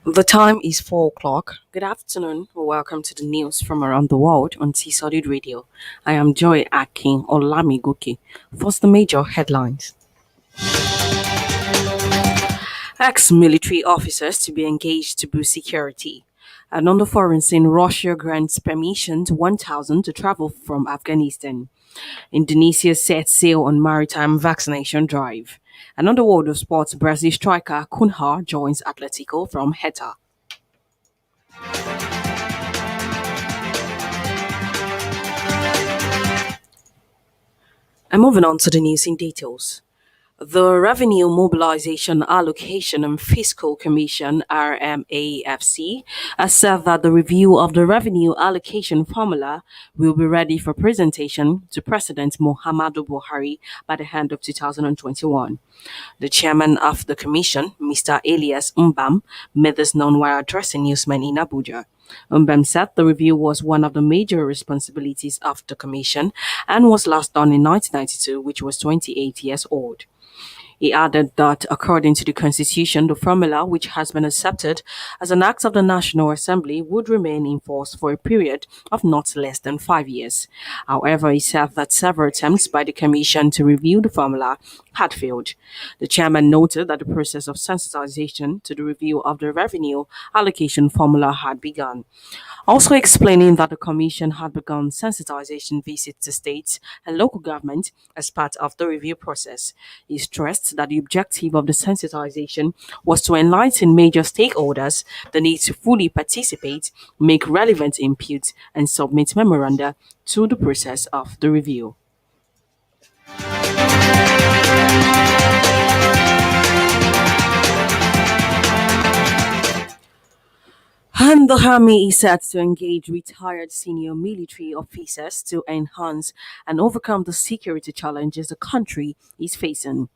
The time is 4 o'clock. Good afternoon. Welcome to the news from around the world on T Solid Radio. I am Joy Akin Olamigoke. First, the major headlines. Ex-military officers to be engaged to boost security. Another foreign in Russia grants permission to 1,000 to travel from Afghanistan. Indonesia sets sail on maritime vaccination drive. Another world of sports, Brazil striker Cunha joins Atletico from Heta. And moving on to the news in details. The Revenue Mobilization Allocation and Fiscal Commission (RMAFC) has said that the review of the revenue allocation formula will be ready for presentation to President Muhammadu Buhari by the end of 2021. The chairman of the commission, Mr. Elias Mbam, made this known while addressing newsmen in Abuja. Mbam said the review was one of the major responsibilities of the commission and was last done in 1992, which was 28 years old. He added that according to the Constitution, the formula, which has been accepted as an act of the National Assembly, would remain in force for a period of not less than 5 years. However, he said that several attempts by the Commission to review the formula had failed. The chairman noted that the process of sensitization to the review of the revenue allocation formula had begun, also explaining that the Commission had begun sensitization visits to states and local government as part of the review process. He stressed that the objective of the sensitization was to enlighten major stakeholders the need to fully participate, make relevant inputs, and submit memoranda to the process of the review. And the army is set to engage retired senior military officers to enhance and overcome the security challenges the country is facing.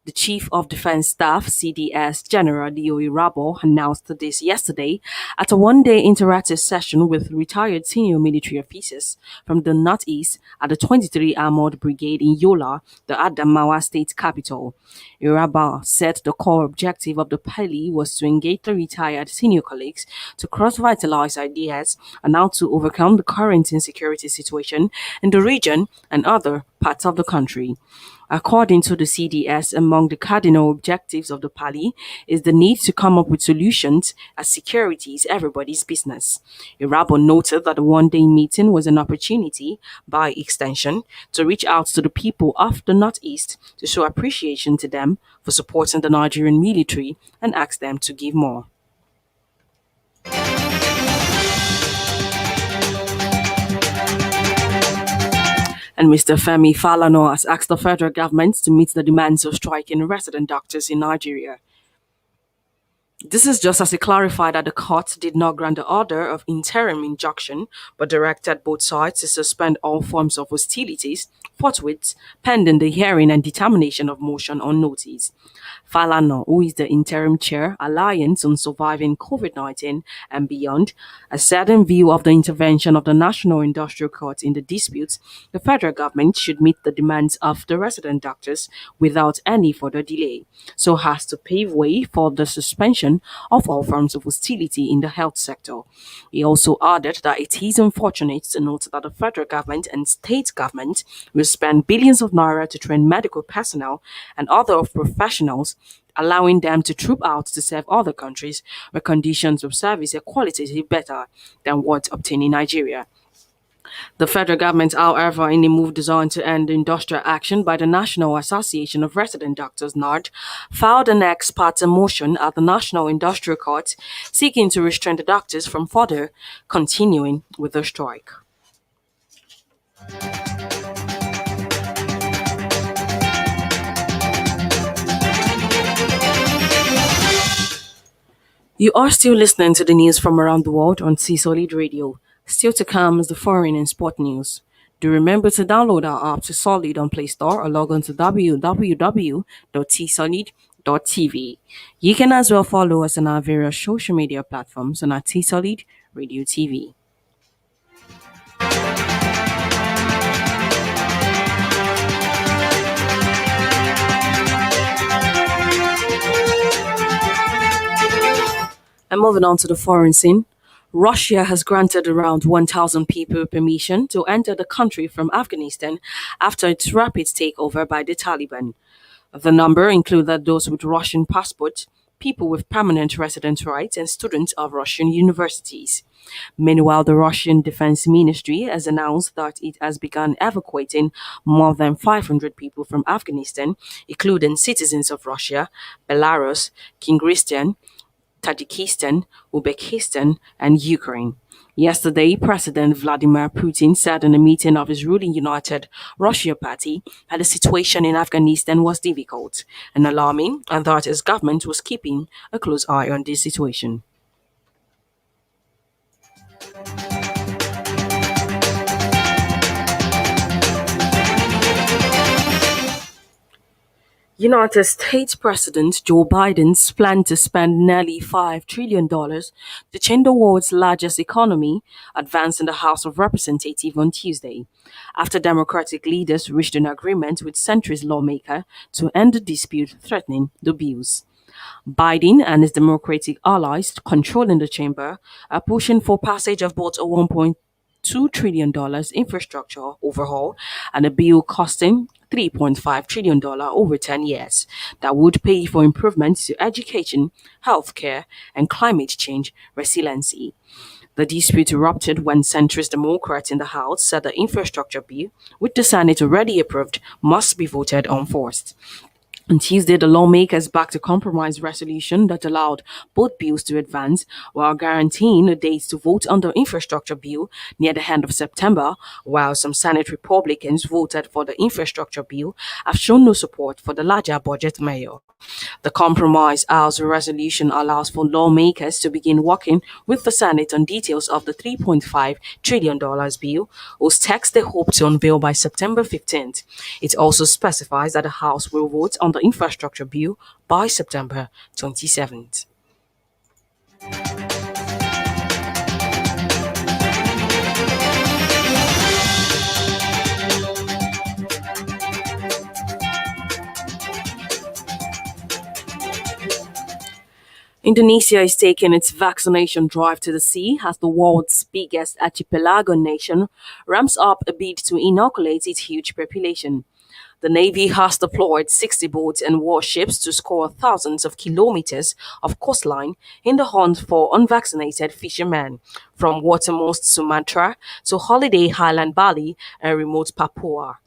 The Chief of Defense Staff, CDS General Leo Irabo, announced this yesterday at a one-day interactive session with retired senior military officers from the Northeast at the 23 Armored Brigade in Yola, the Adamawa state capital. Irabo said the core objective of the Pali was to engage the retired senior colleagues to cross-vitalize ideas on how to overcome the current insecurity situation in the region and other parts of the country. According to the CDS, among the cardinal objectives of the Pali is the need to come up with solutions as security is everybody's business. Irabo noted that the one-day meeting was an opportunity, by extension, to reach out to the people of the Northeast to show appreciation to them for supporting the Nigerian military and ask them to give more. And Mr. Femi Falana has asked the federal government to meet the demands of striking resident doctors in Nigeria. This is just as he clarified that the court did not grant the order of interim injunction, but directed both sides to suspend all forms of hostilities forthwith, pending the hearing and determination of motion on notice. Falana, who is the interim chair, Alliance on Surviving COVID-19 and Beyond, has said in view of the intervention of the National Industrial Court in the disputes, the federal government should meet the demands of the resident doctors without any further delay, so as to pave way for the suspension of all forms of hostility in the health sector. He also added that it is unfortunate to note that the federal government and state government will spend billions of naira to train medical personnel and other professionals, allowing them to troop out to serve other countries where conditions of service are qualitatively better than what obtained in Nigeria. The federal government, however, in a move designed to end industrial action by the National Association of Resident Doctors (NARD), filed an ex parte motion at the National Industrial Court seeking to restrain the doctors from further continuing with the strike. You are still listening to the news from around the world on C Solid Radio. Still to come is the foreign and sport news. Do remember to download our app to Solid on Play Store or log on to www.tsolid.tv. You can as well follow us on our various social media platforms on our T Solid Radio TV. And moving on to the foreign scene, Russia has granted around 1,000 people permission to enter the country from Afghanistan after its rapid takeover by the Taliban. The number included those with Russian passports, people with permanent residence rights, and students of Russian universities. Meanwhile, the Russian Defense Ministry has announced that it has begun evacuating more than 500 people from Afghanistan, including citizens of Russia, Belarus, Kyrgyzstan, Tajikistan, Uzbekistan, and Ukraine. Yesterday, President Vladimir Putin said in a meeting of his ruling United Russia Party that the situation in Afghanistan was difficult and alarming, and that his government was keeping a close eye on this situation. United States President Joe Biden's plan to spend nearly $5 trillion to change the world's largest economy advanced in the House of Representatives on Tuesday, after Democratic leaders reached an agreement with centrist lawmakers to end the dispute threatening the bills. Biden and his Democratic allies controlling the chamber are pushing for passage of both a $1.2 trillion infrastructure overhaul and a bill costing $3.5 trillion over 10 years that would pay for improvements to education, healthcare, and climate change resiliency. The dispute erupted when centrist Democrats in the House said the infrastructure bill, which the Senate already approved, must be voted on first. On Tuesday, the lawmakers backed a compromise resolution that allowed both bills to advance while guaranteeing a date to vote on the infrastructure bill near the end of September, while some Senate Republicans voted for the infrastructure bill have shown no support for the larger budget measure. The compromise House resolution allows for lawmakers to begin working with the Senate on details of the $3.5 trillion bill, whose text they hope to unveil by September 15th. It also specifies that the House will vote on the infrastructure bill by September 27th. Indonesia is taking its vaccination drive to the sea as the world's biggest archipelago nation ramps up a bid to inoculate its huge population. The Navy has deployed 60 boats and warships to scour thousands of kilometers of coastline in the hunt for unvaccinated fishermen, from watermost Sumatra to holiday island Bali and remote Papua.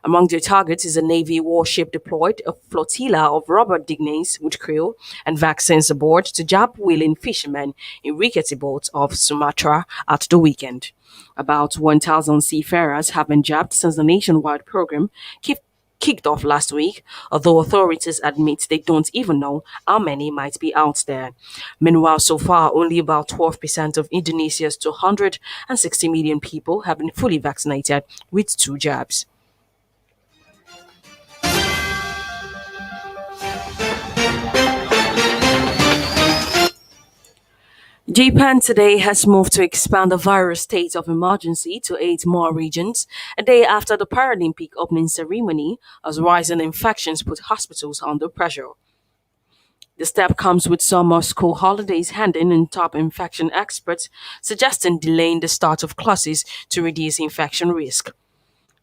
Among their targets is a Navy warship deployed, a flotilla of rubber dignities with crew and vaccines aboard to jab whaling fishermen in rickety boats off Sumatra at the weekend. About 1,000 seafarers have been jabbed since the nationwide program kicked off last week, although authorities admit they don't even know how many might be out there. Meanwhile, so far, only about 12% of Indonesia's 260 million people have been fully vaccinated with two jabs. Japan today has moved to expand the virus state of emergency to 8 more regions, a day after the Paralympic opening ceremony, as rising infections put hospitals under pressure. The step comes with summer school holidays handing and top infection experts suggesting delaying the start of classes to reduce infection risk.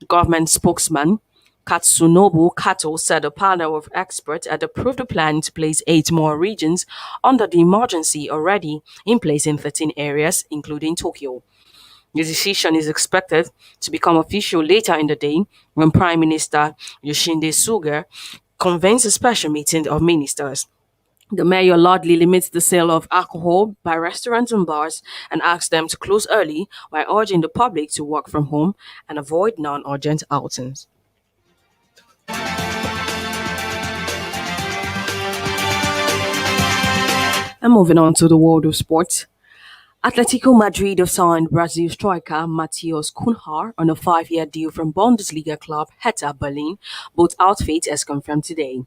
Government spokesman Katsunobu Kato said a panel of experts had approved a plan to place 8 more regions under the emergency already in place in 13 areas, including Tokyo. The decision is expected to become official later in the day when Prime Minister Yoshihide Suga convenes a special meeting of ministers. The mayor largely limits the sale of alcohol by restaurants and bars and asks them to close early while urging the public to work from home and avoid non urgent outings. And moving on to the world of sports. Atletico Madrid have signed Brazil striker Matheus Cunha on a 5-year deal from Bundesliga club Hertha Berlin, both outfits as confirmed today.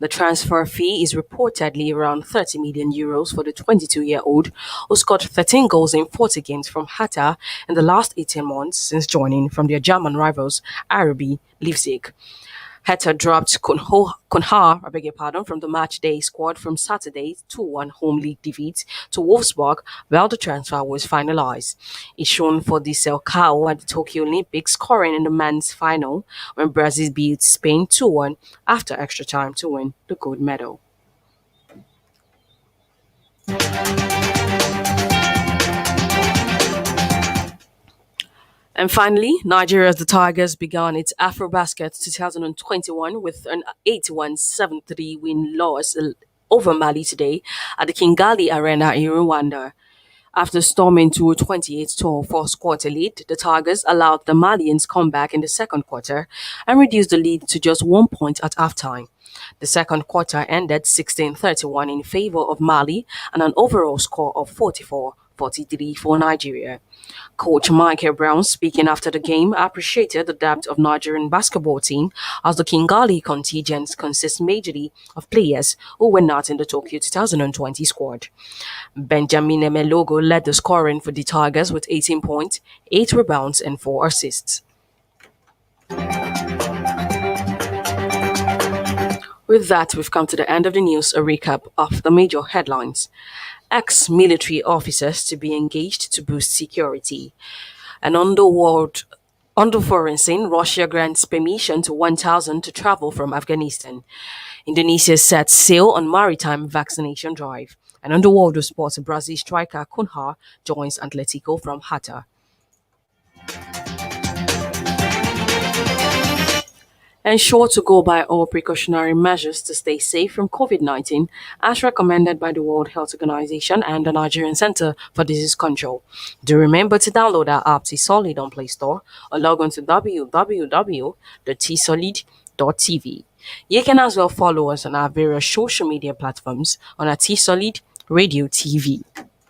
The transfer fee is reportedly around €30 million for the 22-year-old, who scored 13 goals in 40 games from Hertha in the last 18 months since joining from their German rivals RB Leipzig. Heta dropped I beg your pardon, from the match day squad from Saturday's 2-1 home league defeat to Wolfsburg, while the transfer was finalized. It's shown for the Selcao at the Tokyo Olympics, scoring in the men's final when Brazil beat Spain 2-1 after extra time to win the gold medal. And finally, Nigeria's The Tigers began its AfroBasket 2021 with an 81-73 win loss over Mali today at the Kigali Arena in Rwanda. After storming to a 28-12 fourth quarter lead, the Tigers allowed the Malians come back in the second quarter and reduced the lead to just 1 point at halftime. The second quarter ended 16-31 in favor of Mali and an overall score of 44-43 for Nigeria. Coach Michael Brown, speaking after the game, appreciated the depth of Nigerian basketball team as the Kigali contingent consists majorly of players who were not in the Tokyo 2020 squad. Benjamin Emelogo led the scoring for the Tigers with 18 points, 8 rebounds, and 4 assists. With that, we've come to the end of the news, a recap of the major headlines. Ex-military officers to be engaged to boost security. An underworld Foreign, Russia grants permission to 1,000 to travel from Afghanistan. Indonesia sets sail on maritime vaccination drive. And on the world of sports, Brazil striker Cunha joins Atletico from Hatta. Ensure to go by all precautionary measures to stay safe from COVID-19 as recommended by the World Health Organization and the Nigerian Center for Disease Control. Do remember to download our app T-Solid on Play Store or log on to www.tsolid.tv. You can as well follow us on our various social media platforms on our T-Solid Radio TV.